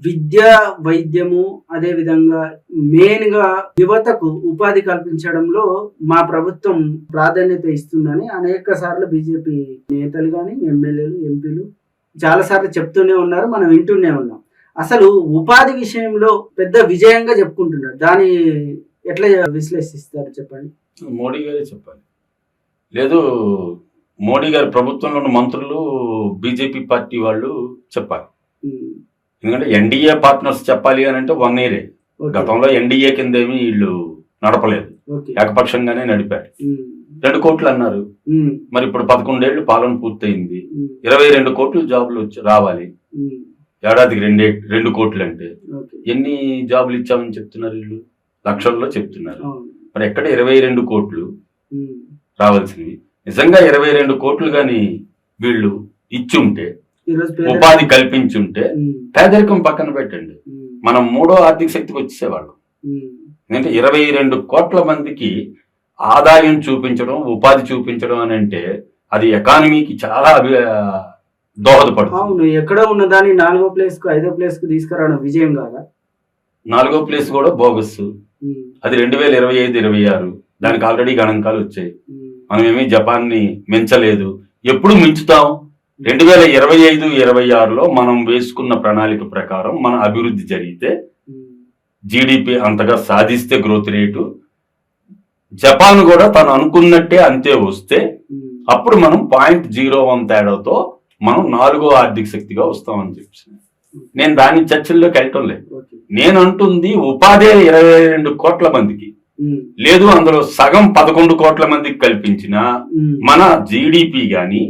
విద్య, వైద్యము అదే విధంగా మెయిన్ గా యువతకు ఉపాధి కల్పించడంలో మా ప్రభుత్వం ప్రాధాన్యత ఇస్తుందని అనేక సార్లు బీజేపీ నేతలు కానీ, ఎమ్మెల్యేలు, ఎంపీలు చాలా సార్లు చెప్తూనే ఉన్నారు. మనం వింటూనే ఉన్నాం. అసలు ఉపాధి విషయంలో పెద్ద విజయంగా చెప్పుకుంటున్నారు. దాన్ని ఎట్లా విశ్లేషిస్తారు చెప్పండి? మోడీ గారే చెప్పాలి. లేదు, మోడీ గారి ప్రభుత్వంలో ఉన్న మంత్రులు, బీజేపీ పార్టీ వాళ్ళు చెప్పాలి. ఎందుకంటే ఎన్డీఏ పార్ట్నర్స్ చెప్పాలి అని అంటే 1 year. గతంలో ఎన్డీఏ కింద ఏమి వీళ్ళు నడపలేదు, ఏకపక్షంగానే నడిపారు. 2 కోట్లు అన్నారు. మరి ఇప్పుడు 11 ఏళ్ళు పాలన పూర్తయింది. 22 కోట్లు జాబులు రావాలి. ఏడాదికి 2 కోట్లు అంటే ఎన్ని జాబులు ఇచ్చామని చెప్తున్నారు వీళ్ళు? లక్షల్లో చెప్తున్నారు. మరి ఎక్కడ 22 కోట్లు రావాల్సినవి? నిజంగా 22 కోట్లు కానీ వీళ్ళు ఇచ్చుంటే, ఉపాధి కల్పించుంటే, పేదరికం పక్కన పెట్టండి, మనం 3వ ఆర్థిక శక్తికి వచ్చేసేవాళ్ళం. ఎందుకంటే 22 కోట్ల మందికి ఆదాయం చూపించడం, ఉపాధి చూపించడం అని అంటే అది ఎకానమీకి చాలా దోహదపడుతుంది. ఎక్కడ ఉన్నదాన్ని 4వ ప్లేస్ కు 5వ ప్లేస్ కు తీసుకురావడం విజయం కాదా? 4వ ప్లేస్ కూడా బోగస్. అది 2025-26. దానికి ఆల్రెడీ గణాంకాలు వచ్చాయి. మనమేమి జపాన్ ని మించలేదు, ఎప్పుడు మించుతాం? 2025-26లో మనం వేసుకున్న ప్రణాళిక ప్రకారం మన అభివృద్ధి జరిగితే, జీడిపి అంతగా సాధిస్తే, గ్రోత్ రేటు జపాన్ కూడా తను అనుకున్నట్టే అంతే వస్తే, అప్పుడు మనం 0.01 తేడాతో మనం 4వ ఆర్థిక శక్తిగా వస్తామని చెప్పి నేను దాని చర్చల్లోకి వెళ్ళటం లేదు. నేను అంటుంది ఉపాధి 22 కోట్ల మందికి లేదు, అందులో సగం 11 కోట్ల మందికి కల్పించిన మన జీడిపి గాని,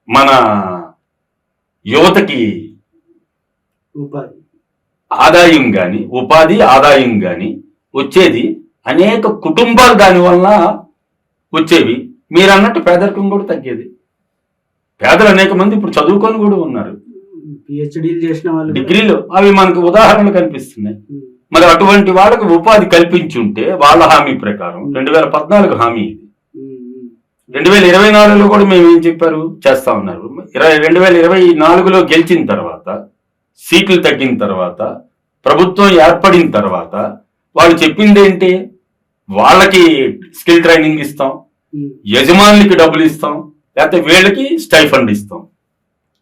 మన యువతకి ఆదాయం గాని, ఉపాధి ఆదాయం గాని వచ్చేది. అనేక కుటుంబాలు దానివల్ల వచ్చేవి. మీరు అన్నట్టు పేదరికం కూడా తగ్గేది. పేదలు అనేక మంది ఇప్పుడు చదువుకొని కూడా ఉన్నారు, పిహెచ్డీలు చేసిన వాళ్ళు, డిగ్రీలు. అవి మనకు ఉదాహరణలు కనిపిస్తున్నాయి. మరి అటువంటి వాళ్ళకు ఉపాధి కల్పించుంటే వాళ్ళ హామీ ప్రకారం 2014 హామీ ఇది. 2024లో కూడా మేము ఏం చెప్పారు చేస్తా ఉన్నారు. 2024లో గెలిచిన తర్వాత, సీట్లు తగ్గిన తర్వాత, ప్రభుత్వం ఏర్పడిన తర్వాత వాళ్ళు చెప్పింది ఏంటి? వాళ్ళకి స్కిల్ ట్రైనింగ్ ఇస్తాం, యజమానులకి డబ్బులు ఇస్తాం, లేకపోతే వీళ్ళకి స్టైఫండ్ ఇస్తాం.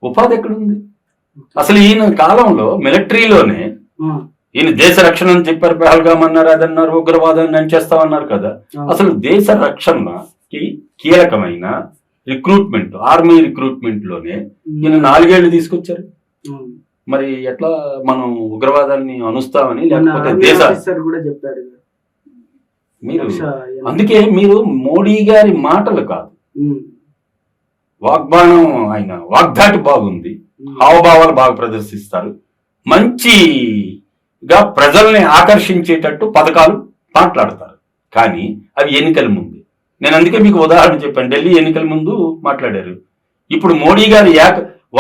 ఉపాధి ఎక్కడుంది? అసలు ఈయన కాలంలో మిలిటరీలోనే ఈయన దేశ రక్షణ అని చెప్పారు. పహల్గామ్ అన్నారు, అదన్నారు, ఉగ్రవాదాన్ని అంచేస్తామన్నారు కదా. అసలు దేశ రక్షణకి కీలకమైన రిక్రూట్మెంట్, ఆర్మీ రిక్రూట్మెంట్ లోనే ఈయన 4 ఏళ్ళు తీసుకొచ్చారు. మరి ఎట్లా మనం ఉగ్రవాదాన్ని అనుస్తామని? లేకపోతే దేశ మీరు అందుకే మీరు మోడీ గారి మాటలు కాదు, వాగ్బాణం, ఆయన వాగ్దాటి బాగుంది, హావభావాలు బాగా ప్రదర్శిస్తారు, మంచిగా ప్రజల్ని ఆకర్షించేటట్టు పథకాలు మాట్లాడతారు. కానీ అవి ఎన్నికల ముందు. నేను అందుకే మీకు ఉదాహరణ చెప్పాను, ఢిల్లీ ఎన్నికల ముందు మాట్లాడారు. ఇప్పుడు మోడీ గారు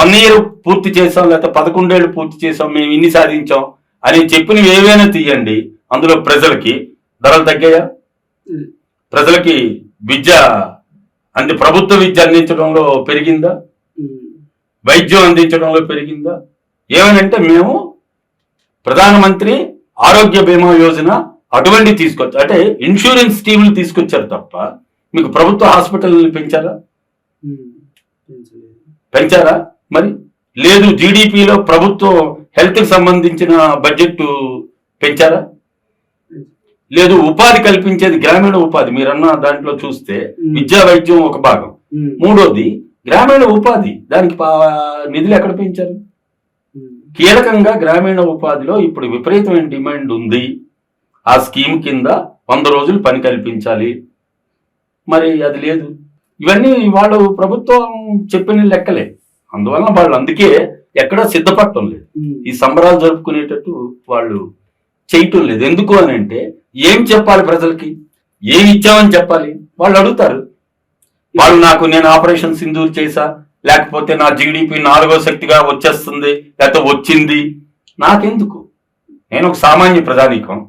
1 year పూర్తి చేసాం, లేకపోతే 11 ఏళ్ళు పూర్తి చేసాం, మేము ఇన్ని సాధించాం అని చెప్పినవి ఏవైనా తీయండి. అందులో ప్రజలకి ధరలు తగ్గాయా? ప్రజలకి విద్య ప్రభుత్వ విద్య అందించడంలో పెరిగిందా? వైద్యం అందించడంలో పెరిగిందా? ఏమనంటే మేము ప్రధానమంత్రి ఆరోగ్య బీమా యోజన అటువంటి తీసుకొచ్చు, అంటే ఇన్సూరెన్స్ స్కీములు తీసుకొచ్చారు తప్ప మీకు ప్రభుత్వ హాస్పిటల్ పెంచారా? మరి లేదు. జీడిపిలో ప్రభుత్వం హెల్త్ కి సంబంధించిన బడ్జెట్ పెంచారా? లేదు. ఉపాధి కల్పించేది గ్రామీణ ఉపాధి మీరన్న దాంట్లో చూస్తే విద్యా వైద్యం ఒక భాగం. 3వది గ్రామీణ ఉపాధి, దానికి నిధులు ఎక్కడ పెంచారు? కీలకంగా గ్రామీణ ఉపాధిలో ఇప్పుడు విపరీతమైన డిమాండ్ ఉంది. ఆ స్కీమ్ కింద 100 రోజులు పని కల్పించాలి, మరి అది లేదు. ఇవన్నీ వాళ్ళు ప్రభుత్వం చెప్పిన లెక్కలే. అందువల్ల వాళ్ళు అందుకే ఎక్కడా సిద్ధపడటం లేదు, ఈ సంబరాలు జరుపుకునేటట్టు వాళ్ళు చేయటం లేదు. ఎందుకు అని అంటే ఏం చెప్పాలి ప్రజలకి? ఏమి ఇచ్చామని చెప్పాలి? వాళ్ళు అడుగుతారు. వాళ్ళు నేను ఆపరేషన్ సింధూర్ చేశా, లేకపోతే నా జీడిపి 4వ శక్తిగా వచ్చేస్తుంది, లేకపోతే వచ్చింది, నాకెందుకు? నేను ఒక సామాన్య ప్రజానీకం,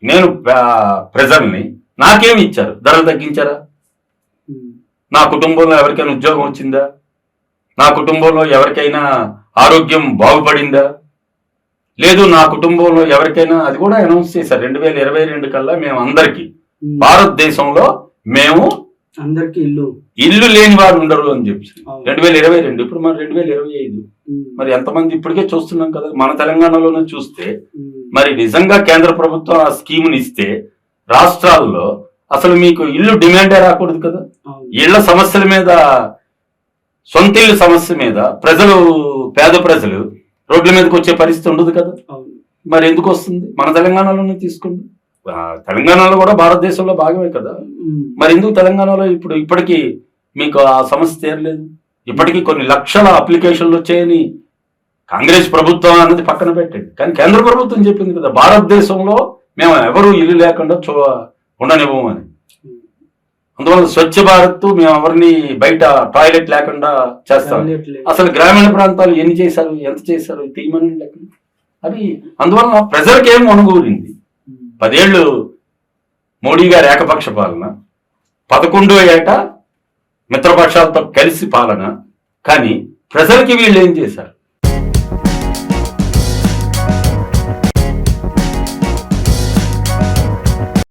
నేను ప్రజల్ని. నాకేమి ఇచ్చారు? ధరలు తగ్గించారా? నా కుటుంబంలో ఎవరికైనా ఉద్యోగం వచ్చిందా? నా కుటుంబంలో ఎవరికైనా ఆరోగ్యం బాగుపడిందా? లేదు నా కుటుంబంలో ఎవరికైనా, అది కూడా అనౌన్స్ చేశారు 2022 కల్లా మేము అందరికి భారతదేశంలో మేము అందరికి ఇల్లు లేని వారు ఉండరు అని చెప్పి 2022. ఇప్పుడు మరి 2025. మరి ఎంతమంది ఇప్పటికే చూస్తున్నాం కదా, మన తెలంగాణలోనే చూస్తే మరి నిజంగా కేంద్ర ప్రభుత్వం ఆ స్కీమ్ని ఇస్తే రాష్ట్రాల్లో అసలు మీకు ఇల్లు డిమాండే రాకూడదు కదా. ఇళ్ల సమస్యల మీద, సొంత ఇల్లు సమస్య మీద ప్రజలు, పేద ప్రజలు రోడ్ల మీదకి వచ్చే పరిస్థితి ఉండదు కదా. మరి ఎందుకు వస్తుంది? మన తెలంగాణలోనే తీసుకోండి, తెలంగాణలో కూడా భారతదేశంలో భాగమే కదా. మరి ఎందుకు తెలంగాణలో ఇప్పటికీ మీకు ఆ సమస్య తీరలేదు? ఇప్పటికీ కొన్ని లక్షల అప్లికేషన్లు వచ్చాయని కాంగ్రెస్ ప్రభుత్వం అన్నది పక్కన పెట్టండి, కానీ కేంద్ర ప్రభుత్వం చెప్పింది కదా భారతదేశంలో మేము ఎవరు ఇల్లు లేకుండా ఉండనివ్వమని. అందువల్ల స్వచ్ఛ భారత్, మేము ఎవరిని బయట టాయిలెట్ లేకుండా చేస్తాం. అసలు గ్రామీణ ప్రాంతాలు ఎన్ని చేశారు, ఎంత చేశారు తీయమని లెక్క అవి. అందువల్ల ప్రజలకి ఏం అనుకూలింది? 10 ఏళ్ళు మోడీ గారి ఏకపక్ష పాలన, 11వ ఏట మిత్రపక్షాలతో కలిసి పాలన, కానీ ప్రజలకి వీళ్ళు ఏం చేశారు?